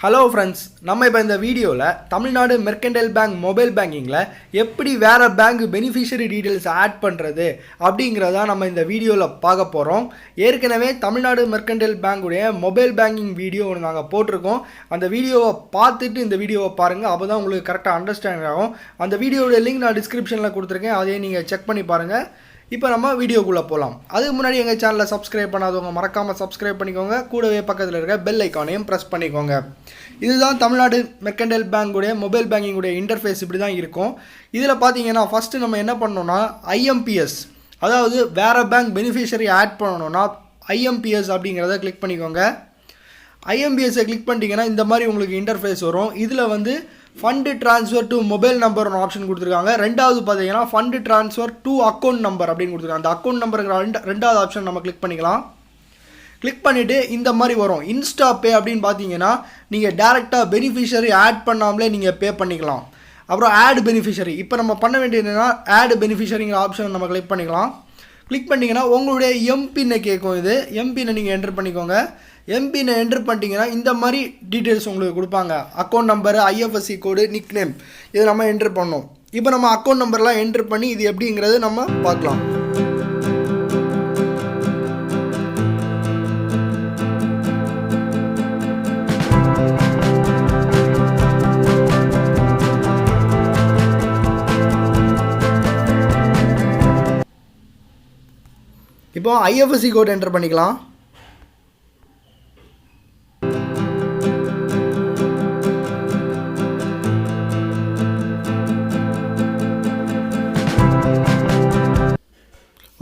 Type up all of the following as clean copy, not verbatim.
Hello friends, நம்ம இப்போ இந்த வீடியோவில் தமிழ்நாடு மெர்கன்டைல் பேங்க் மொபைல் பேங்கிங்கில் எப்படி வேறு பேங்க் பெனிஃபிஷியரி டீட்டெயில்ஸ் ஆட் பண்ணுறது அப்படிங்கிறத நம்ம இந்த வீடியோவில் பார்க்க போகிறோம். ஏற்கனவே தமிழ்நாடு மெர்கன்டைல் பேங்குடைய மொபைல் பேங்கிங் வீடியோ ஒன்று நாங்கள் போட்டிருக்கோம். அந்த வீடியோவை பார்த்துட்டு இந்த வீடியோவை பாருங்கள், அப்போ தான் உங்களுக்கு கரெக்டாக அண்டர்ஸ்டாண்ட் ஆகும். அந்த வீடியோடைய லிங்க் நான் டிஸ்கிரிப்ஷனில் கொடுத்துருக்கேன், அதையே நீங்கள் செக் பண்ணி பாருங்கள். இப்போ நம்ம வீடியோக்குள்ளே போகலாம். அதுக்கு முன்னாடி எங்கள் சேனலை சப்ஸ்கிரைப் பண்ணாதவங்க மறக்காமல் சப்ஸ்கிரைப் பண்ணிக்கோங்க. கூடவே பக்கத்தில் இருக்க பெல் ஐக்கானையும் ப்ரெஸ் பண்ணிக்கோங்க. இதுதான் தமிழ்நாடு மெர்கன்டைல் பேங்குடைய மொபைல் பேங்கிங்குடைய இன்டர்ஃபேஸ். இப்படி தான் இருக்கும். இதில் பார்த்தீங்கன்னா ஃபஸ்ட்டு நம்ம என்ன பண்ணோன்னா ஐஎம்பிஎஸ், அதாவது வேறு பேங்க் பெனிஃபிஷியரி ஆட் பண்ணணும்னா ஐஎம்பிஎஸ் அப்படிங்கிறத கிளிக் பண்ணிக்கோங்க. ஐஎம்பிஎஸ்ஸை கிளிக் பண்ணிட்டீங்கன்னா இந்த மாதிரி உங்களுக்கு இன்டர்ஃபேஸ் வரும். இதில் வந்து fund transfer to mobile number ஒரு ஆப்ஷன் கொடுத்துருக்காங்க. ரெண்டாவது பார்த்தீங்கன்னா fund transfer to account number அப்படின்னு கொடுத்துருக்காங்க. அந்த அக்கௌண்ட் நம்பருங்கிற ரெண்டாவது ஆப்ஷன் நம்ம கிளிக் பண்ணிக்கலாம். கிளிக் பண்ணிவிட்டு இந்த மாதிரி வரும். இன்ஸ்டா பே அப்படின்னு பார்த்தீங்கன்னா நீங்கள் டேரெக்டாக பெனிஃபிஷியரி ஆட் பண்ணாமலே நீங்கள் பே பண்ணிக்கலாம். அப்புறம் ஆட் பெனிஃபிஷியரி, இப்போ நம்ம பண்ண வேண்டியது என்னென்னா ஆட் பெனிஃபிஷியரிங்கிற ஆப்ஷன் நம்ம கிளிக் பண்ணிக்கலாம். கிளிக் பண்ணிங்கன்னா உங்களுடைய எம்பின்னை கேட்கும். இது எம்பின்னை நீங்கள் என்ட்ரு பண்ணிக்கோங்க. எம்பினை என்ட்ரு பண்ணிட்டீங்கன்னா இந்த மாதிரி டீட்டெயில்ஸ் உங்களுக்கு கொடுப்பாங்க. Account number, IFSC code, nick name, இதை நம்ம என்ட்ரு பண்ணோம். இப்போ நம்ம அக்கௌண்ட் நம்பர்லாம் என்ட்ரு பண்ணி இது எப்படிங்கிறது நம்ம பார்க்கலாம். இப்போ ஐஎஃப்எஸ்சி கோட் என்ட்ரு பண்ணிக்கலாம்.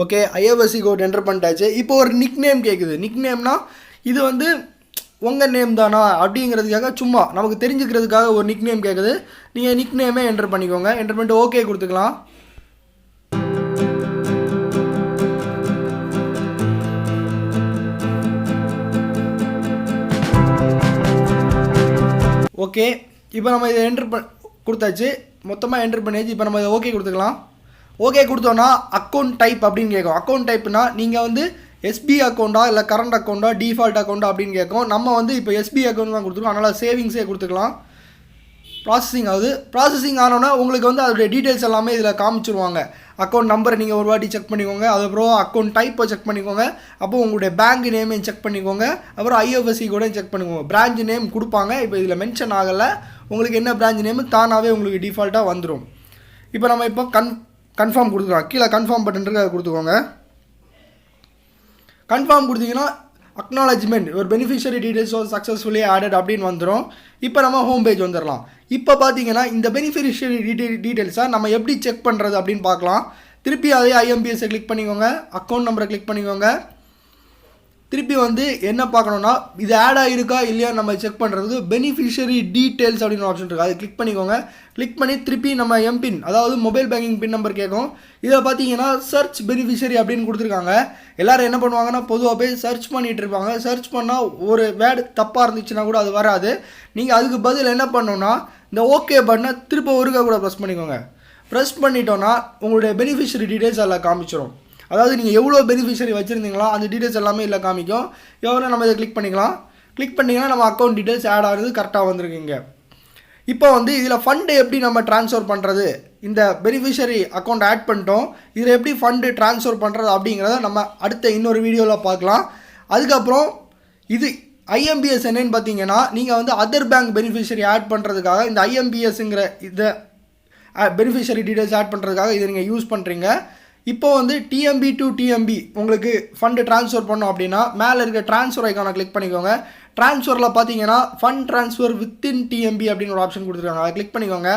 ஓகே, ஐஎஃப்எஸ்சி கோட் என்டர் பண்ணிட்டாச்சு. இப்போ ஒரு நிக் நேம் கேட்குது. நிக் நேம்னா இது வந்து உங்கள் நேம் தானா அப்படிங்கிறதுக்காக சும்மா நமக்கு தெரிஞ்சுக்கிறதுக்காக ஒரு நிக் நேம் கேட்குது. நீங்கள் நிக் நேமே என்டர் பண்ணிக்கோங்க. என்டர் பண்ணிட்டு ஓகே கொடுத்துக்கலாம். ஓகே, இப்போ நம்ம இதை என்ட்ரு கொடுத்தாச்சு. மொத்தமாக என்ட்ரு பண்ணியாச்சு. இப்போ நம்ம இதை ஓகே கொடுத்துக்கலாம். ஓகே கொடுத்தோன்னா அக்கௌண்ட் டைப் அப்படின்னு கேட்கும். அக்கௌண்ட் டைப்னா நீங்கள் வந்து எஸ்பி அக்கௌண்ட்டா இல்லை கரண்ட் அக்கௌண்ட்டா டிஃபால்ட் அக்கௌண்ட்டா அப்படின்னு கேட்கும். நம்ம வந்து இப்போ எஸ்பி அக்கௌண்ட் தான் கொடுத்துருக்கோம், அதனால் சேவிங்ஸே கொடுத்துக்கலாம். ப்ராசஸிங் ஆகுது. ப்ராசஸிங் ஆனோன்னா உங்களுக்கு வந்து அதோடைய டீட்டெயில்ஸ் எல்லாமே இதில் காமிச்சிருவாங்க. அக்கௌண்ட் நம்பரை நீங்கள் ஒரு வாட்டி செக் பண்ணிக்கோங்க. அதுக்கப்புறம் அக்கௌண்ட் டைப்பை செக் பண்ணிக்கோங்க. அப்போது உங்களுடைய பேங்க் நேமையும் செக் பண்ணிக்கோங்க. அப்புறம் ஐஎஃப்எஸ்சி கூட செக் பண்ணிக்கோங்க. பிரான்ச் நேம் கொடுப்பாங்க. இப்போ இதில் மென்ஷன் ஆகலை. உங்களுக்கு என்ன பிரான்ச் நேமு தானாகவே உங்களுக்கு டிஃபால்ட்டாக வந்துடும். இப்போ நம்ம இப்போ கன்ஃபார்ம் கொடுத்துக்கலாம். கீழே கன்ஃபார்ம் பட்டன் இருக்குது, அதை கொடுத்துக்கோங்க. கன்ஃபார்ம் கொடுத்தீங்கன்னா அக்னாலஜ்மெண்ட் ஒரு பெனிஃபிஷியரி டீட்டெயில்ஸ் சக்ஸஸ்ஃபுல்லி ஆடட் அப்படின்னு வந்துடும். இப்போ நம்ம ஹோம் பேஜ் வந்துடலாம். இப்போ பார்த்தீங்கன்னா இந்த பெனிஃபிஷியரி டீட்டெயில்ஸை நம்ம எப்படி செக் பண்ணுறது அப்படின்னு பார்க்கலாம். திருப்பி அதே ஐஎம்பிஎஸ்ஸை கிளிக் பண்ணிக்கோங்க. அக்கௌண்ட் நம்பரை கிளிக் பண்ணிக்கோங்க. திருப்பி வந்து என்ன பார்க்கணுன்னா இது ஆட் ஆகிருக்கா இல்லையா நம்ம செக் பண்ணுறதுக்கு பெனிஃபிஷியரி டீட்டெயில்ஸ் அப்படின்னு ஆப்ஷன் இருக்குது, அதை கிளிக் பண்ணிக்கோங்க. கிளிக் பண்ணி திருப்பி நம்ம எம்பின், அதாவது மொபைல் பேங்கிங் பின் நம்பர் கேட்கும். இதில் பார்த்தீங்கன்னா சர்ச் பெனிஃபிஷியரி அப்படின்னு கொடுத்துருக்காங்க. எல்லோரும் என்ன பண்ணுவாங்கன்னா பொதுவாக போய் சர்ச் பண்ணிகிட்டு இருப்பாங்க. சர்ச் பண்ணால் ஒரு வேர்டு தப்பாக இருந்துச்சுன்னா கூட அது வராது. நீங்கள் அதுக்கு பதில் என்ன பண்ணணுன்னா இந்த ஓகே பட்டனை திரும்ப ஒருக்கா கூட ப்ரெஸ் பண்ணிக்கோங்க. ப்ரெஸ் பண்ணிட்டோன்னா உங்களுடைய பெனிஃபிஷியரி டீட்டெயில்ஸ் அதில் காமிச்சிடும். அதாவது நீங்கள் எவ்வளோ பெனிஃபிஷியரி வச்சுருந்தீங்களோ அந்த டீட்டெயில்ஸ் எல்லாமே இல்லை காமிக்கும். எவ்வளோ நம்ம இதை கிளிக் பண்ணிக்கலாம். கிளிக் பண்ணிங்கன்னா நம்ம அக்கௌண்ட் டீட்டெயில்ஸ் ஆட் ஆகிறது கரெக்டாக வந்துருக்குங்க. இப்போ வந்து இதில் ஃபண்டு எப்படி நம்ம ட்ரான்ஸ்ஃபர் பண்ணுறது, இந்த பெனிஃபிஷியரி அக்கௌண்ட் ஆட் பண்ணிட்டோம், இதில் எப்படி ஃபண்டு ட்ரான்ஸ்ஃபர் பண்ணுறது அப்படிங்கிறத நம்ம அடுத்த இன்னொரு வீடியோவில் பார்க்கலாம். அதுக்கப்புறம் இது ஐஎம்பிஎஸ் என்னன்னு பார்த்தீங்கன்னா நீங்கள் வந்து அதர் பேங்க் பெனிஃபிஷியரி ஆட் பண்ணுறதுக்காக இந்த ஐஎம்பிஎஸ்ங்கிற இதை பெனிஃபிஷியரி டீட்டெயில்ஸ் ஆட் பண்ணுறதுக்காக இதை நீங்கள் யூஸ் பண்ணுறீங்க. இப்போ வந்து டிஎம்பி டு டிஎம்பி உங்களுக்கு ஃபண்டு ட்ரான்ஸ்ஃபர் பண்ணோம் அப்படின்னா மேலே இருக்க ட்ரான்ஸ்ஃபர் ஐக்கானை கிளிக் பண்ணிக்கோங்க. ட்ரான்ஸ்ஃபரில் பார்த்தீங்கன்னா ஃபண்ட் ட்ரான்ஸ்ஃபர் வித்தின் டிஎம்பி அப்படின்னு ஒரு ஆப்ஷன் கொடுத்துருக்காங்க, அதை கிளிக் பண்ணிக்கோங்க.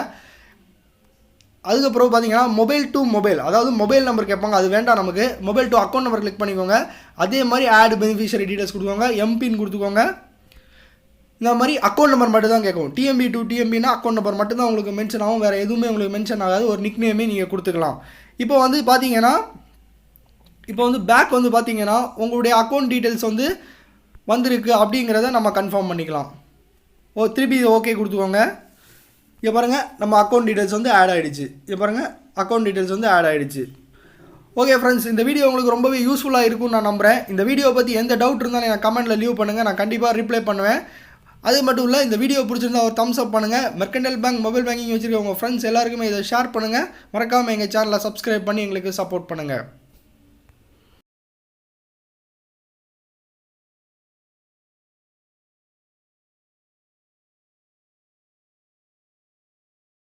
அதுக்கப்புறம் பார்த்தீங்கன்னா மொபைல் டு மொபைல், அதாவது மொபைல் நம்பர் கேட்பாங்க, அது வேண்டாம் நமக்கு. Mobile to account number click பண்ணிக்கோங்க. அதே மாதிரி ஆட் பெனிஃபிஷியரி டீட்டெயில்ஸ் கொடுத்துக்கோங்க. எம்பின் கொடுத்துக்கோங்க. இந்த மாதிரி அக்கௌண்ட் நம்பர் மட்டும் தான் கேட்கும். டிஎம்பி டு டிஎம்பின்னா அக்கௌண்ட் நம்பர் மட்டும்தான் உங்களுக்கு மென்ஷன் ஆகும், வேறு எதுவுமே உங்களுக்கு மென்ஷன் ஆகாது. ஒரு நிக் நேமே நீங்கள் கொடுத்துக்கலாம். இப்போ வந்து பார்த்தீங்கன்னா இப்போ வந்து பேக் வந்து பார்த்தீங்கன்னா உங்களுடைய அக்கௌண்ட் டீட்டெயில்ஸ் வந்து வந்திருக்கு அப்படிங்கிறத நம்ம கன்ஃபார்ம் பண்ணிக்கலாம். திருப்பி ஓகே கொடுத்துக்கோங்க. இங்கே பாருங்கள் நம்ம அக்கௌண்ட் டீட்டெயில்ஸ் வந்து ஆட் ஆகிடுச்சு. இங்கே பாருங்கள் அக்கௌண்ட் டீட்டெயில்ஸ் வந்து ஆட் ஆகிடுச்சு. ஓகே ஃப்ரெண்ட்ஸ், இந்த வீடியோ உங்களுக்கு ரொம்பவே யூஸ்ஃபுல்லாக இருக்கும்னு நான் நம்புகிறேன். இந்த வீடியோ பற்றி எந்த டவுட் இருந்தாலும் எனக்கு கமெண்ட்டில் லீவ் பண்ணுங்கள், நான் கண்டிப்பாக ரிப்ளை பண்ணுவேன். அது மட்டும் இல்லை இந்த வீடியோ பிடிச்சிருந்தா ஒரு தம்ஸ் அப் பண்ணுங்கள். மெர்கன்டைல் பேங்க் மொபைல் பேங்கிங் வச்சுருக்க உங்கள் ஃப்ரெண்ட்ஸ் எல்லாருக்குமே இதை ஷேர் பண்ணுங்கள். மறக்காமல் எங்கள் சேனலை சப்ஸ்கிரைப் பண்ணி எங்களுக்கு சப்போர்ட் பண்ணுங்கள்.